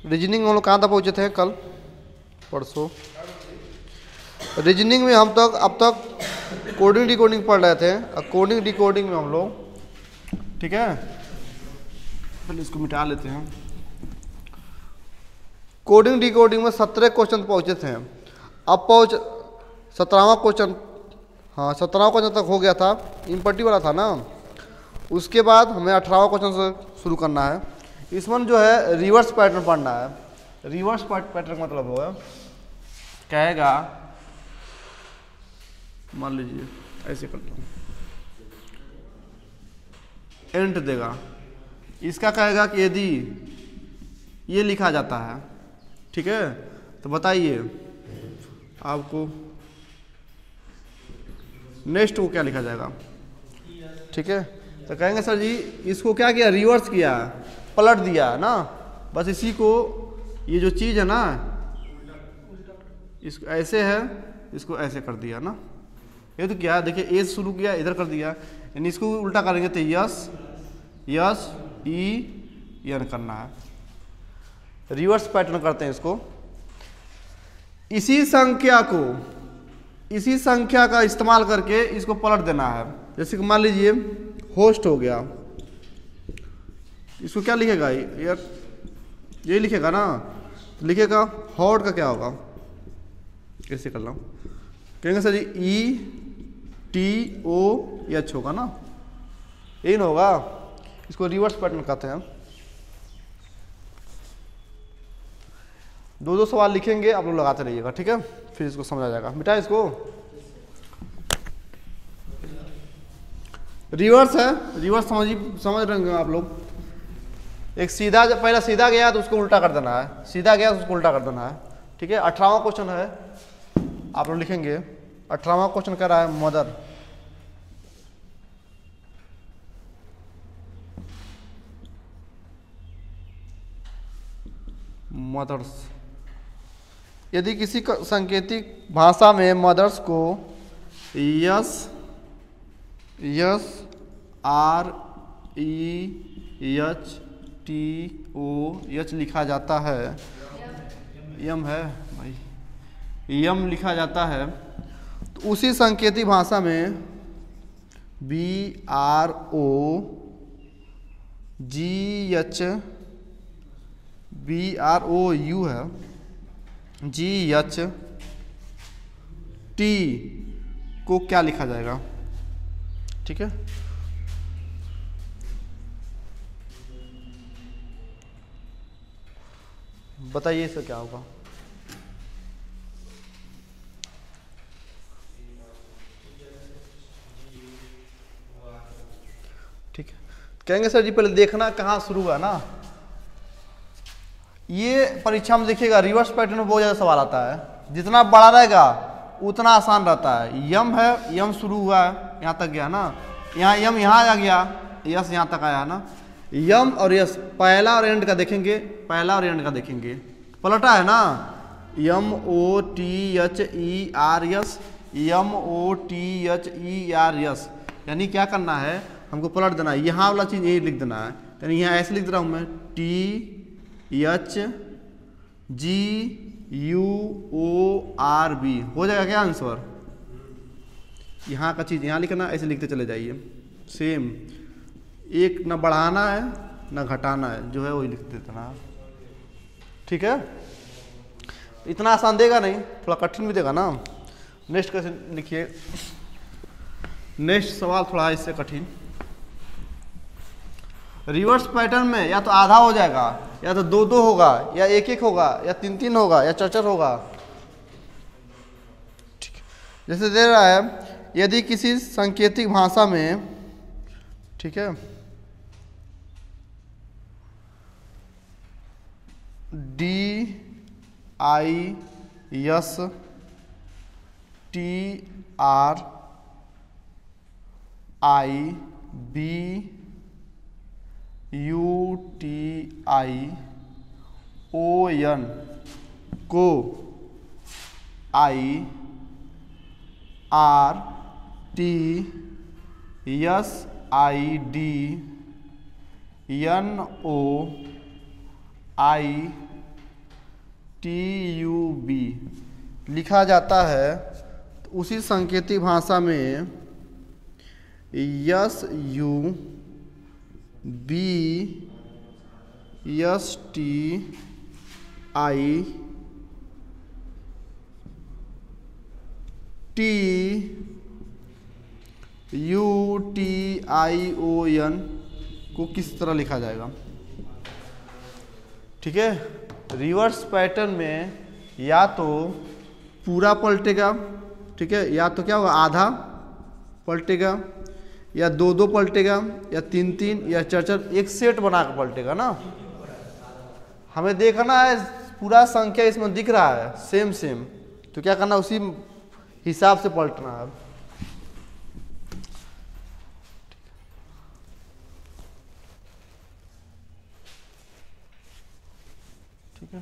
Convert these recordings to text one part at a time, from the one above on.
Reasoning हम लोग कहाँ तक पहुँचे थे कल परसों? रीजनिंग में हम तक अब तक कोडिंग डिकोडिंग पढ़ रहे थे। कोडिंग डिकोडिंग में हम लोग, ठीक है, पहले इसको मिटा लेते हैं। कोडिंग डिकोडिंग में 17 क्वेश्चन पहुँचे थे। अब पहुँच 17वां क्वेश्चन, हाँ 17वां क्वेश्चन तक हो गया था, इम्पटी वाला था ना। उसके बाद हमें 18वां क्वेश्चन से शुरू करना है। इसमें जो है रिवर्स पैटर्न पढ़ना है। रिवर्स पैटर्न का मतलब होगा, कहेगा, मान लीजिए ऐसे करता हूँ, एंट देगा, इसका कहेगा कि यदि ये लिखा जाता है, ठीक है, तो बताइए आपको नेक्स्ट को क्या लिखा जाएगा, ठीक है। तो कहेंगे सर जी इसको क्या किया, रिवर्स किया, पलट दिया ना, बस इसी को, ये जो चीज़ है ना, इसको ऐसे है, इसको ऐसे कर दिया ना। ये तो क्या देखिए, ए से शुरू किया, इधर कर दिया, यानी इसको उल्टा करेंगे तो यस यस ई एन करना है। रिवर्स पैटर्न करते हैं इसको। इसी संख्या का इस्तेमाल करके इसको पलट देना है। जैसे कि मान लीजिए होस्ट हो गया, इसको क्या लिखेगा यार, ये लिखेगा ना, तो लिखेगा हॉट का क्या होगा, कैसे कर रहा हूँ, कहेंगे सर जी ई टी ओ एच होगा ना, यही ना होगा। इसको रिवर्स पैटर्न कहते हैं। दो सवाल लिखेंगे, आप लोग लगाते रहिएगा, ठीक है, फिर इसको समझ आ जाएगा। मिटा इसको, रिवर्स है, रिवर्स समझ रहे हैं आप लोग। एक सीधा, जब पहला सीधा गया तो उसको उल्टा कर देना है, सीधा गया तो उसको उल्टा कर देना है, ठीक है। 18वां क्वेश्चन है, आप लोग लिखेंगे। 18वां क्वेश्चन कह रहा है मदर, मदर्स। यदि किसी सांकेतिक भाषा में मदर्स को S S R E H T O H लिखा जाता है, यम है भाई, यम लिखा जाता है, तो उसी सांकेतिक भाषा में B R O G H, B R O U है, जी एच टी को क्या लिखा जाएगा, ठीक है। बताइए इसका क्या होगा। ठीक है, कहेंगे सर जी पहले देखना कहाँ शुरू हुआ ना। ये परीक्षा में देखिएगा रिवर्स पैटर्न में बहुत ज़्यादा सवाल आता है। जितना बड़ा रहेगा उतना आसान रहता है। यम है, यम शुरू हुआ है, यहाँ तक गया ना, यहाँ यम यहाँ आ गया, यस यहाँ तक आया ना। यम और यस पहला और एंड का देखेंगे, पहला और एंड का देखेंगे, पलटा है ना, M O T H E R S, M O T H E R S, यानी क्या करना है, हमको पलट देना है, यहाँ वाला चीज़ यही लिख देना है। यानी यहाँ ऐसे लिख दे रहा हूँ मैं, T H G U O R B, हो जाएगा क्या आंसर। यहाँ का चीज़ यहाँ लिखना, ऐसे लिखते चले जाइए, सेम, एक ना बढ़ाना है ना घटाना है, जो है वही लिख देना है, ठीक है। इतना आसान देगा नहीं, थोड़ा कठिन भी देगा ना। नेक्स्ट कैसे लिखिए, नेक्स्ट सवाल थोड़ा इससे कठिन। रिवर्स पैटर्न में या तो आधा हो जाएगा, या तो दो दो होगा, या एक एक होगा, या तीन तीन होगा, या चार चार होगा, ठीक है। जैसे दे रहा है, यदि किसी सांकेतिक भाषा में, ठीक है, D I S T R I B U T I O N को I R T S I D N O I TUB लिखा जाता है, तो उसी सांकेतिक भाषा में SUB STIUTION को किस तरह लिखा जाएगा? ठीक है, रिवर्स पैटर्न में या तो पूरा पलटेगा, ठीक है, या तो क्या होगा आधा पलटेगा, या दो दो पलटेगा, या तीन तीन, या चार चार, एक सेट बना के पलटेगा ना। हमें देखना है पूरा संख्या इसमें दिख रहा है सेम सेम, तो क्या करना, उसी हिसाब से पलटना है। ठीक है,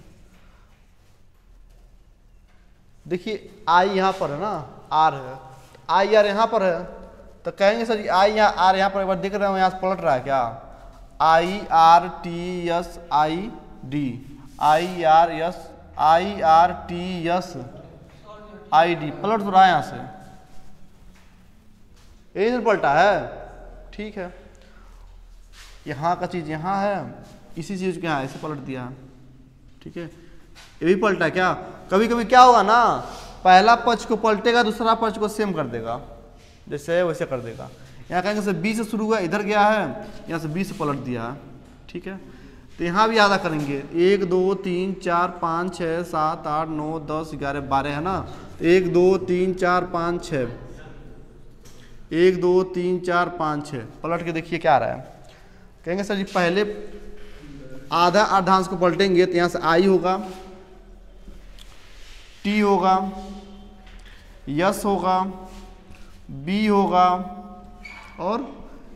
देखिए आई यहाँ पर है ना, आर है, आई आर यहाँ पर है, तो कहेंगे सर जी आई यहाँ आर यहाँ पर एक बार दिख रहे हो, यहाँ से पलट रहा है क्या? IRTSID पलट तो रहा है यहाँ से, यही से पलटा है। ठीक है, यहाँ का चीज यहाँ है, इसी चीज के यहाँ ऐसे पलट दिया है। ठीक है, ये भी पलटा क्या? कभी कभी क्या होगा ना, पहला पक्ष को पलटेगा, दूसरा पक्ष को सेम कर देगा, जैसे है वैसे कर देगा। यहाँ कहेंगे से 20 से शुरू हुआ, इधर गया है, यहाँ से 20 से पलट दिया है। ठीक है, तो यहाँ भी आधा करेंगे, 1 2 3 4 5 6 7 8 9 10 11 12 है ना, 1 2 3 4 5 6, 1 2 3 4 5 6, पलट के देखिए क्या आ रहा है। कहेंगे सर जी पहले आधा अर्धांश को पलटेंगे, तो यहाँ से आई होगा, टी होगा, यस होगा, बी होगा, और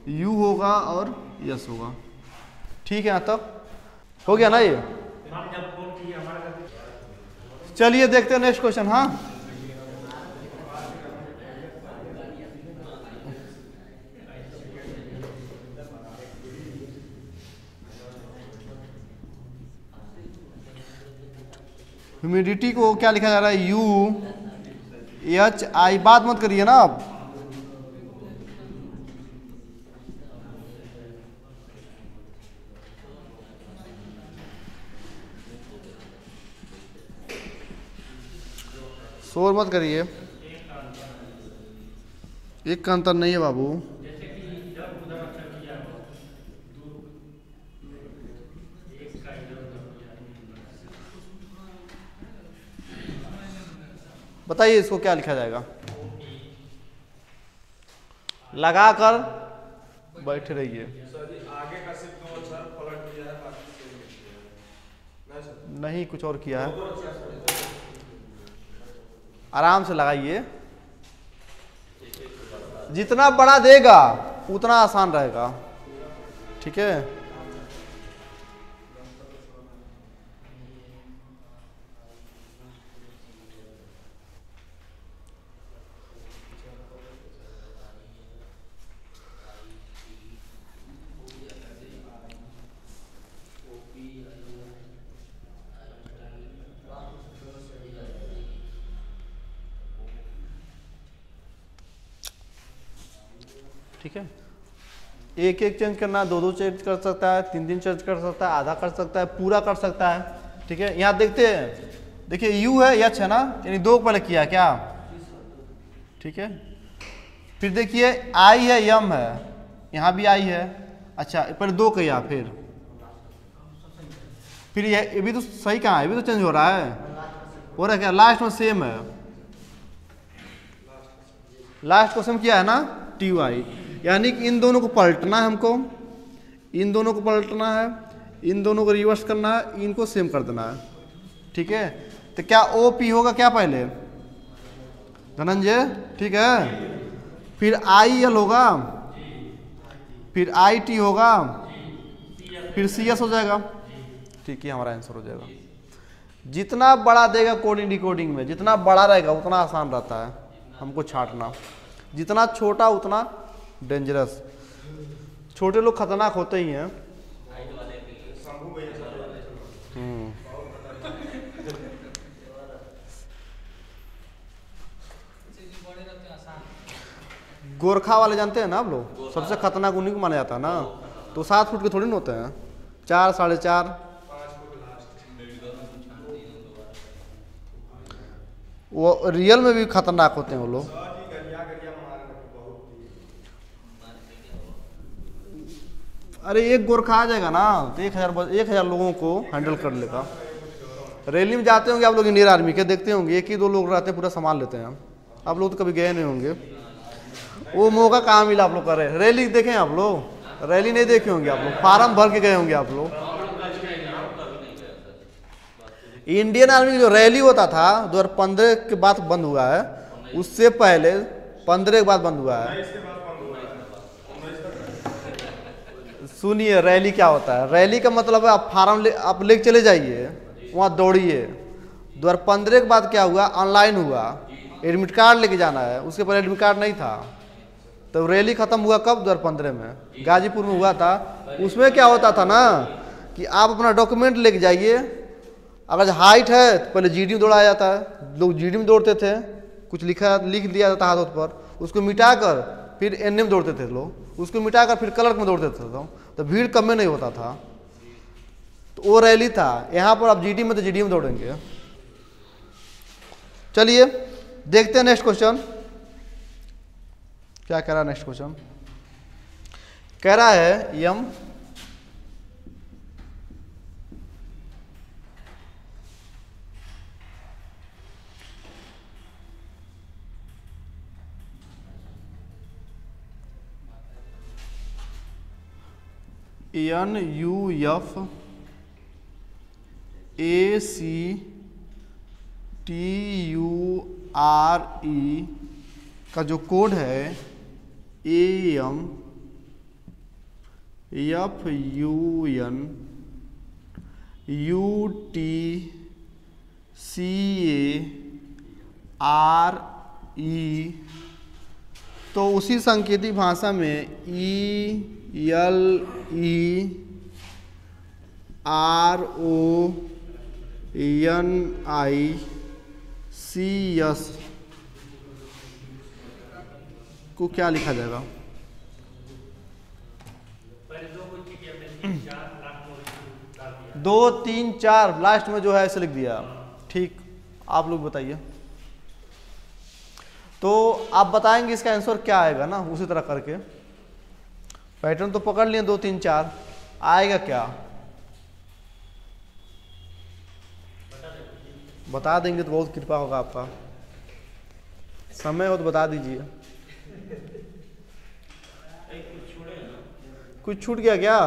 यू होगा, और यस होगा। ठीक है, यहाँ तक हो गया ना ये? चलिए देखते हैं नेक्स्ट क्वेश्चन। हाँ, ह्यूमिडिटी को क्या लिखा जा रहा है? UHI। बात मत करिए ना आप, शोर मत करिए, एक का अंतर नहीं है बाबू। बताइए इसको क्या लिखा जाएगा? लगाकर बैठे रहिए, नहीं कुछ और किया है, आराम से लगाइए। जितना बड़ा देगा उतना आसान रहेगा। ठीक है, ठीक है, एक एक चेंज करना, दो दो चेंज कर सकता है, तीन तीन चेंज कर सकता है, आधा कर सकता है, पूरा कर सकता है। ठीक है, यहाँ देखते हैं, देखिए यू है, एच है ना, यानी दो पहले किया क्या? ठीक है, फिर देखिए आई है, यम है, यहाँ भी आई है, अच्छा पर दो किया, फिर ये भी तो सही कहाँ है, ये भी तो चेंज हो रहा है, हो रहा है क्या? लास्ट में सेम है, लास्ट को सेम किया है ना, TY, यानी कि इन दोनों को पलटना है हमको, इन दोनों को पलटना है, इन दोनों को रिवर्स करना है, इनको सेम कर देना है। ठीक है, तो क्या OP होगा क्या पहले धनंजय? ठीक है, फिर IL होगा, फिर IT होगा, फिर CS हो जाएगा। ठीक है, हमारा आंसर हो जाएगा। जितना बड़ा देगा कोडिंग डिकोडिंग में, जितना बड़ा रहेगा उतना आसान रहता है हमको छांटना, जितना छोटा उतना डेंजरस। छोटे लोग खतरनाक होते ही हैं। गोरखा वाले जानते हैं ना आप लोग, सबसे खतरनाक उन्हीं को माना जाता है ना। तो 7 फुट के थोड़ी ना होते हैं, 4, 4.5। वो रियल में भी खतरनाक होते हैं वो लोग। अरे एक गोरखा आ जाएगा ना तो 1000 लोगों को हैंडल कर लेगा। रैली में जाते होंगे आप लोग, इंडियन आर्मी के देखते होंगे, 1 ही 2 लोग रहते हैं, पूरा सामान लेते हैं। आप लोग तो कभी गए नहीं होंगे, वो मौका कहाँ मिला आप लोग कर रहे। रैली देखें आप लोग, रैली नहीं देखे होंगे आप लोग, फार्म भर के गए होंगे आप लोग। इंडियन आर्मी की जो रैली होता था 2015 के बाद बंद हुआ है, उससे पहले 15 के बाद बंद हुआ है। सुनिए रैली क्या होता है। रैली का मतलब है आप फार्म आप लेके चले जाइए, वहाँ दौड़िए। 2015 के बाद क्या हुआ, ऑनलाइन हुआ, एडमिट कार्ड लेके जाना है। उसके पहले एडमिट कार्ड नहीं था। तो रैली खत्म हुआ कब, 2015 में गाजीपुर में हुआ था। उसमें क्या होता था ना कि आप अपना डॉक्यूमेंट लेके जाइए, अगर हाइट है तो पहले जीडी में दौड़ाया जाता है, लोग जीडी में दौड़ते थे, कुछ लिख दिया जाता हाथ पर, उसको मिटाकर फिर एनए में दौड़ते थे लोग, उसको मिटाकर फिर कलर में दौड़ते थे, तो भीड़ कम में नहीं होता था। तो वो रैली था। यहाँ पर आप जीडी में तो जीडी में दौड़ेंगे। चलिए देखते हैं नेक्स्ट क्वेश्चन क्या कह रहा है। नेक्स्ट क्वेश्चन कह रहा है यम NUF ACTURE का जो कोड है AM FUN UTCARE, तो उसी सांकेतिक भाषा में ELERONICS को क्या लिखा जाएगा। दो तीन चार लास्ट में जो है ऐसे लिख दिया। ठीक, आप लोग बताइए। तो आप बताएंगे इसका आंसर क्या आएगा ना, उसी तरह करके पैटर्न तो पकड़ लिए 2 3 4, आएगा क्या बता देंगे तो बहुत कृपा होगा आपका। समय हो तो बता दीजिए। कुछ छूट गया क्या,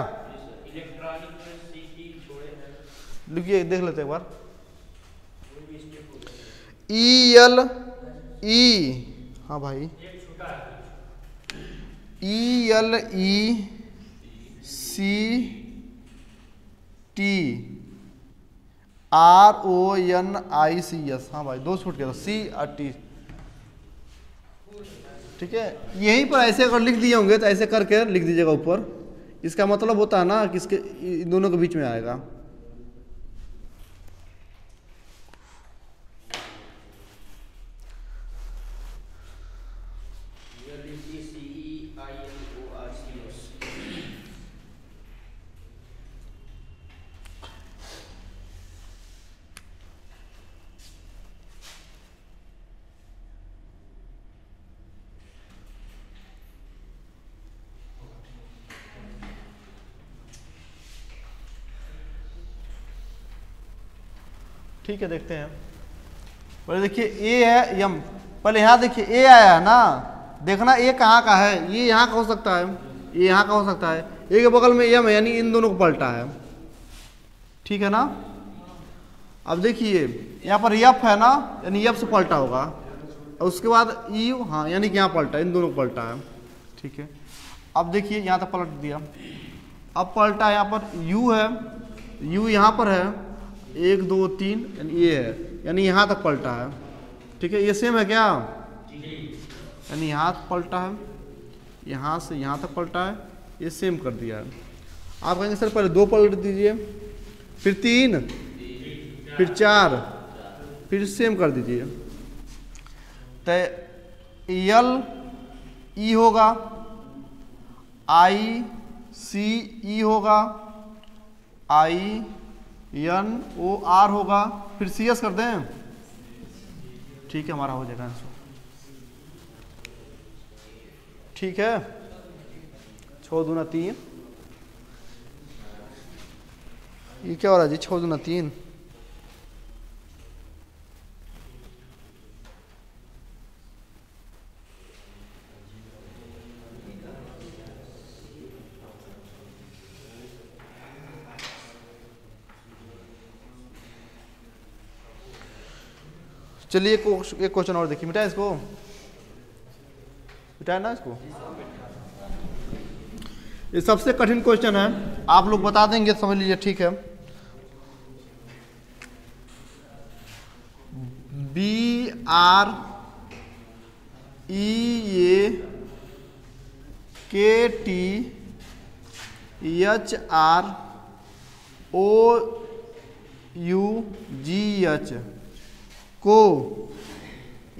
लिखिए देख लेते एक बार। ELE, हाँ भाई, ELECTRONICS, हाँ भाई 2 छूट गया था, C और T। ठीक है, यहीं पर ऐसे अगर लिख दिए होंगे तो ऐसे करके लिख दीजिएगा ऊपर। इसका मतलब होता है ना कि इसके इन दोनों के बीच में आएगा। ठीक है, देखते हैं। पहले देखिए ए है यम, पहले यहाँ देखिए ए आया है ना, देखना ए कहाँ का है। ये यहाँ का हो सकता है, ये यहाँ का हो सकता है, ए के बगल में यम है, यानी इन दोनों को पलटा है। ठीक है ना। अब देखिए यहाँ पर यफ है ना, यानी यफ से पलटा होगा, और उसके बाद यू, हाँ यानी कि यहाँ पलटा, इन दोनों को पलटा है। ठीक है, अब देखिए यहाँ तक पलट दिया। अब पलटा यहाँ पर यू है, यू यहाँ पर है, 1 2 3 यानी ये है, यानी यहाँ तक पलटा है। ठीक है, ये सेम है क्या, यानी यहाँ तक पलटा है, यहाँ से यहाँ तक पलटा है, ये सेम कर दिया है। आप कहेंगे सर पहले 2 पलट दीजिए, फिर 3, फिर 4, फिर सेम कर दीजिए। तो ई होगा, आई सी ई होगा, आई एन ओ आर होगा, फिर सी एस कर दें। ठीक है, हमारा हो जाएगा आंसर। ठीक है, 6 दूना 3। ये क्या हो रहा है जी, 6 दूना 3। चलिए एक क्वेश्चन और देखिए, मिटाए इसको, मिटाए ना इसको। ये सबसे कठिन क्वेश्चन है, आप लोग बता देंगे समझ लीजिए। ठीक है, B are E A K T H R O U G H को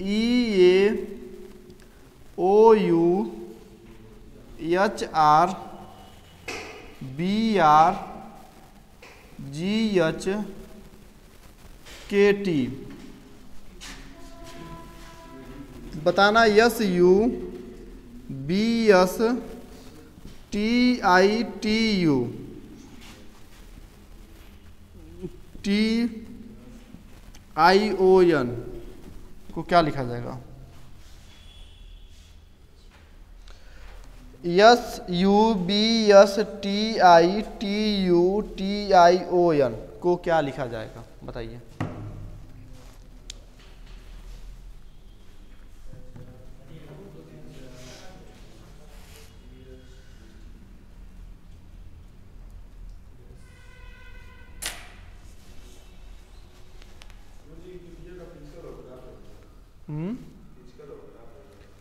E A O U H R B R G H K T बताना। S U B S T I T U T I O N को क्या लिखा जाएगा? S U B S T I T U T I O N को क्या लिखा जाएगा, बताइए।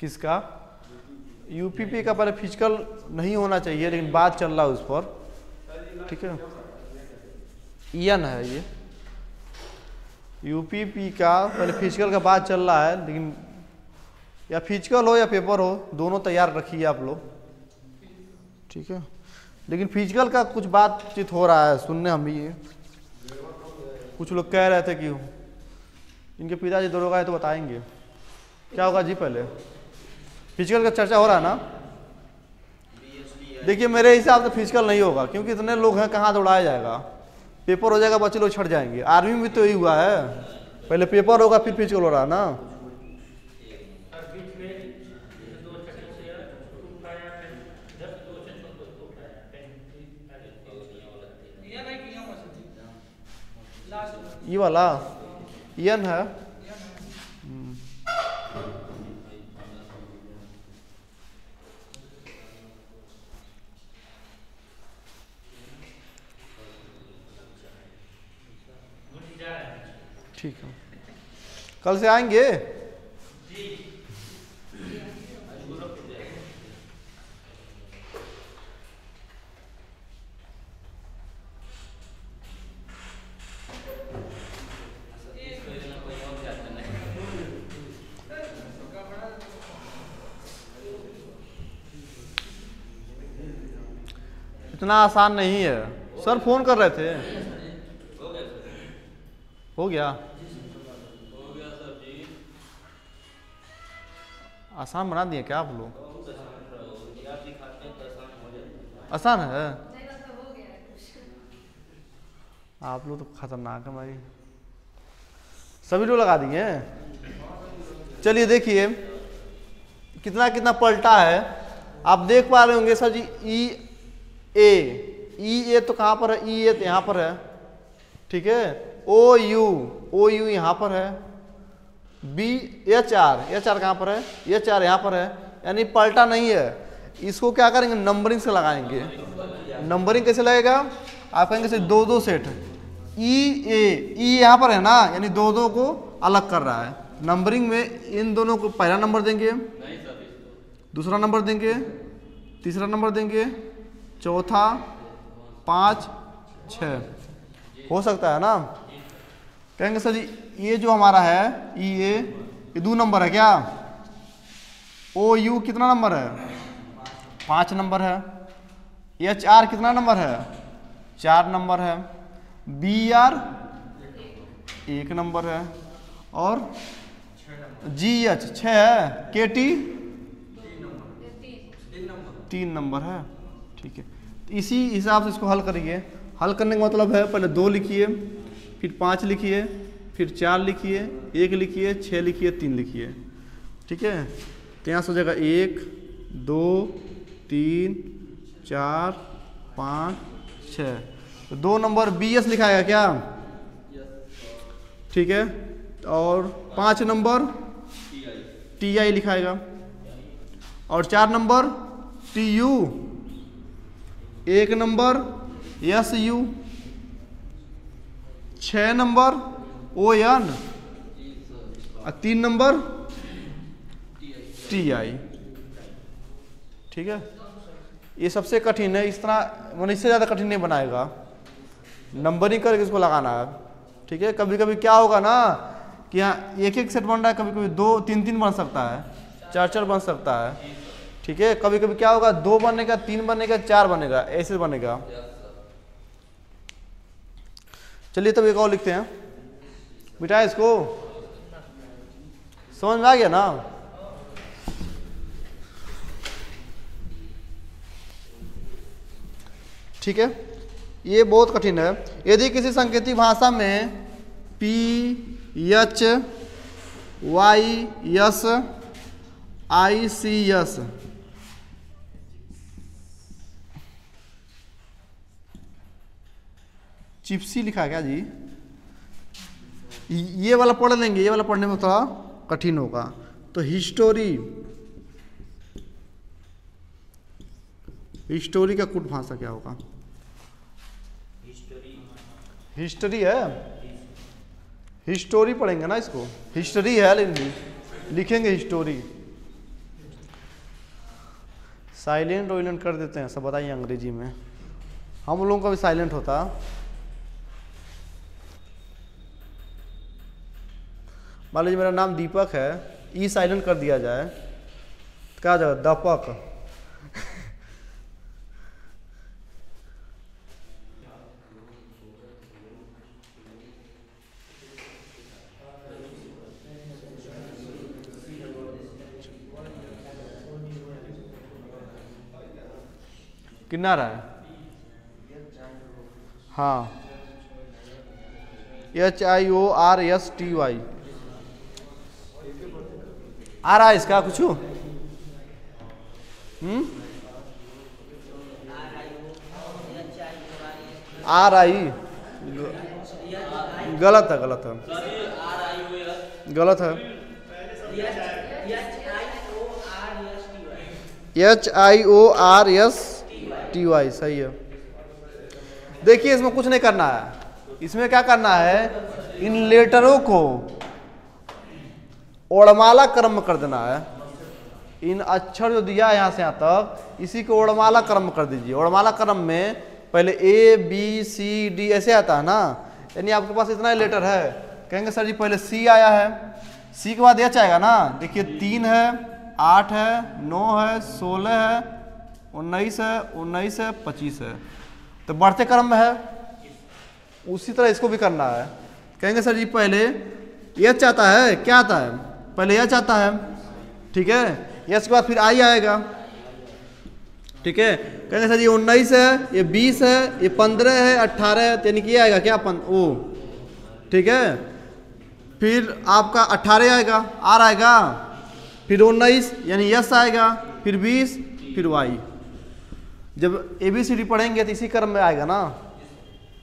किसका? यूपीपी का पहले फिजिकल नहीं होना चाहिए, लेकिन बात चल रहा है उस पर। ठीक है, ईएन है ये, यूपीपी का पहले फिजिकल का बात चल रहा है, लेकिन या फिजिकल हो या पेपर हो, दोनों तैयार रखिए आप लोग। ठीक है, लेकिन फिजिकल का कुछ बातचीत हो रहा है, सुनने हम भी ये कुछ लोग कह रहे थे कि इनके पिताजी दरोगा है तो बताएंगे क्या होगा जी। पहले फिजिकल का चर्चा हो रहा है ना। देखिए मेरे हिसाब से फिजिकल नहीं होगा, क्योंकि इतने लोग हैं, कहाँ दौड़ाया जाएगा। पेपर हो जाएगा, बच्चे लोग छट जाएंगे। आर्मी में तो यही हुआ है, पहले पेपर होगा फिर फिजिकल हो रहा है ना। ये वाला एन है। ठीक है, कल से आएंगे। इतना आसान नहीं है सर, फोन कर रहे थे। हो गया आसान बना दिए क्या आप लोग? आसान है, आप लोग तो खतरनाक है भाई, सभी लोग लगा दिए। चलिए देखिए कितना कितना पलटा है, आप देख पा रहे होंगे सर जी। ई ए तो कहाँ पर है? ई ए तो यहाँ पर है। ठीक है, ओ यू यहाँ पर है। बी एच आर कहाँ पर है? एच आर यहाँ पर है, यानी पलटा नहीं है। इसको क्या करेंगे? नंबरिंग से लगाएंगे। नंबरिंग कैसे लगेगा? आप कहेंगे से दो दो सेट, ई यहाँ पर है ना, यानी दो दो को अलग कर रहा है। नंबरिंग में इन दोनों को पहला नंबर देंगे, दूसरा नंबर देंगे, तीसरा नंबर देंगे, चौथा, 5, 6 हो सकता है ना। कहेंगे सर जी ये जो हमारा है ये 2 नंबर है क्या? ओ यू कितना नंबर है? 5 नंबर है। एच आर कितना नंबर है? 4 नंबर है। बी आर 1 नंबर है। और जी एच 6 है। के टी 3 नंबर है। ठीक है, इसी हिसाब से इसको हल करिए। हल करने का मतलब है पहले 2 लिखिए, फिर 5 लिखिए, फिर 4 लिखिए, 1 लिखिए, 6 लिखिए, 3 लिखिए। ठीक है, तो यहाँ से हो जाएगा 1 2 3 4 5 6। तो 2 नंबर बी एस लिखाएगा क्या? ठीक है, और 5 नंबर टी आई लिखाएगा, और 4 number T U, 1 number S U, 6 number O N, और 3 नंबर टी आई। ठीक है, ये सबसे कठिन है। इस तरह मैंने इससे ज़्यादा कठिन नहीं बनाएगा, नंबरिंग करके इसको लगाना है। ठीक है, कभी कभी क्या होगा ना कि यहाँ 1-1 सेट बन रहा है, कभी कभी 2-3-3 बन सकता है, 4-4 बन सकता है। ठीक है, कभी कभी क्या होगा 2 बनेगा, 3 बनेगा, 4 बनेगा, ऐसे बनेगा। चलिए तब एक और लिखते हैं, मिटाए इसको। समझ में आ गया ना? ठीक है, ये बहुत कठिन है। यदि किसी संकेतिक भाषा में P H Y S I C S चिप्सी लिखा क्या जी? ये वाला पढ़ लेंगे, ये वाला पढ़ने में थोड़ा कठिन होगा। तो हिस्टोरी का कुट भाषा क्या होगा? हिस्ट्री है, हिस्टोरी पढ़ेंगे ना इसको। हिस्ट्री है लेकिन लिखेंगे हिस्टोरी। साइलेंट वाइलेंट कर देते हैं सब, बताइए अंग्रेजी में। हम लोगों का भी साइलेंट होता। मान लीजिए मेरा नाम दीपक है, ई साइलेंट कर दिया जाए, क्या आ जाएगा? दपक। कितना रहा है? हाँ, HIORSTY आ रहा है इसका कुछ? RI गलत है, गलत है, गलत है। HIORSTY सही है। देखिए इसमें कुछ नहीं करना है, इसमें क्या करना है, इन लेटरों को ओड़माला क्रम में कर देना है। इन अक्षर जो दिया है यहाँ से यहाँ तक, इसी को ओड़माला क्रम में कर दीजिए। ओड़माला क्रम में पहले A B C D ऐसे आता है ना, यानी आपके पास इतना ही लेटर है। कहेंगे सर जी पहले C आया है, C के बाद H आएगा ना। देखिए 3 है, 8 है, 9 है, 16 है, 19 है, 19 है, 25 है, तो बढ़ते क्रम में है। उसी तरह इसको भी करना है। कहेंगे सर जी पहले H आता है, क्या आता है? पहले H आता है, ठीक है, H के बाद फिर I आएगा। ठीक है, कहेंगे सर ये 19 है, ये 20 है, ये 15 है, 18 है, यानी कि ये आएगा क्या? ओ, ठीक है, फिर आपका 18 आएगा, R आएगा, फिर 19 यानी यस आएगा, फिर 20, फिर Y। जब ABCD पढ़ेंगे तो इसी क्रम में आएगा ना,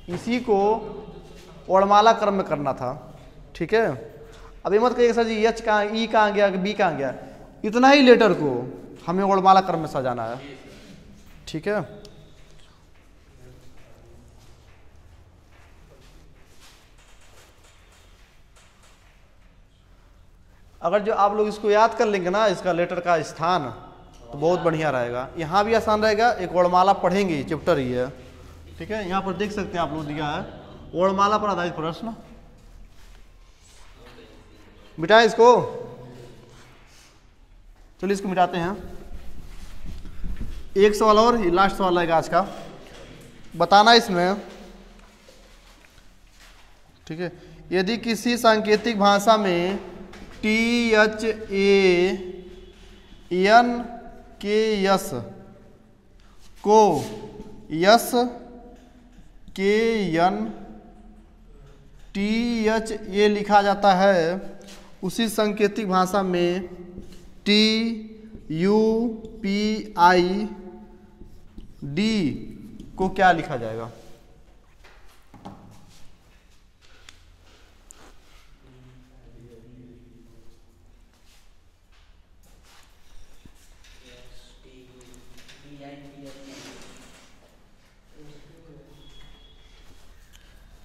इसी को वर्णमाला क्रम में करना था। ठीक है, अब ये मत कहिए सर जी H कहाँ, E कहाँ गया, B कहाँ गया, इतना ही लेटर को हमें वर्णमाला क्रम में सजाना है। ठीक है, अगर जो आप लोग इसको याद कर लेंगे ना, इसका लेटर का स्थान, तो बहुत बढ़िया रहेगा। यहाँ भी आसान रहेगा। एक वर्णमाला पढ़ेंगे, चैप्टर ही है। ठीक है, यहाँ पर देख सकते हैं आप लोग दिया है वर्णमाला पर आधारित प्रश्न। मिटाए इसको। चलिए इसको मिटाते हैं। एक सवाल और, लास्ट सवाल रहेगा आज का, बताना इसमें, ठीक है। यदि किसी सांकेतिक भाषा में THANKS को SKNTHA लिखा जाता है, उसी सांकेतिक भाषा में TUPID को क्या लिखा जाएगा?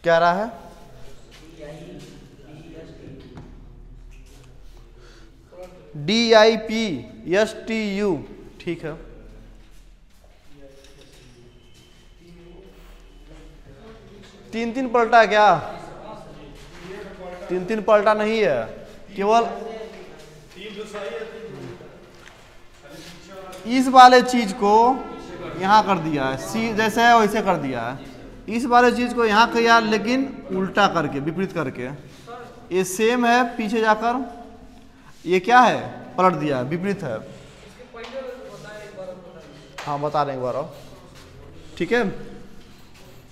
क्या रहा है? DIPSTU, ठीक है। तीन पलटा है क्या? तीन पलटा नहीं है, केवल इस वाले चीज को यहाँ कर दिया है, सी जैसे है वैसे कर दिया है। इस वाले चीज को यहाँ किया, लेकिन उल्टा करके, विपरीत करके। ये सेम है, पीछे जाकर ये क्या है, पलट दिया है, विपरीत है। हाँ बता रहे हैं एक बार और, ठीक है।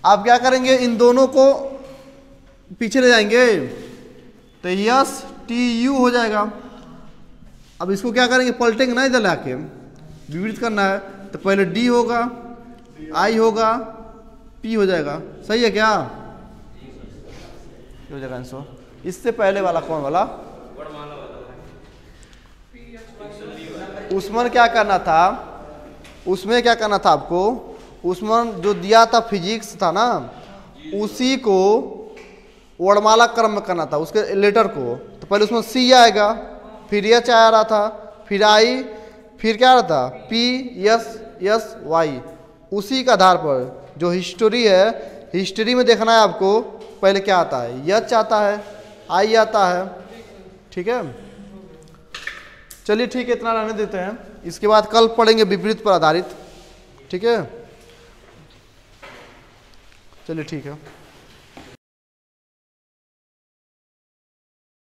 आप क्या करेंगे, इन दोनों को पीछे ले जाएंगे तो STU हो जाएगा। अब इसको क्या करेंगे, पलटेंगे ना, इधर लाके विपरीत करना है, तो पहले D होगा, I होगा, P हो जाएगा। सही है क्या? हो जाएगा आंसर। इससे पहले वाला कौन वाला? उसमें क्या करना था, उसमें क्या करना था आपको, उसमें जो दिया था फिजिक्स था ना, उसी को वर्णमाला क्रम में करना था, उसके लेटर को। तो पहले उसमें C आएगा, फिर H आ रहा था, फिर I, फिर क्या आ रहा था, P S S Y। उसी के आधार पर जो हिस्ट्री है, हिस्ट्री में देखना है आपको, पहले क्या आता है, H आता है, I आता है, ठीक है। चलिए ठीक है, इतना रहने देते हैं। इसके बाद कल पढ़ेंगे विपरीत पर आधारित, ठीक है। चलिए ठीक है।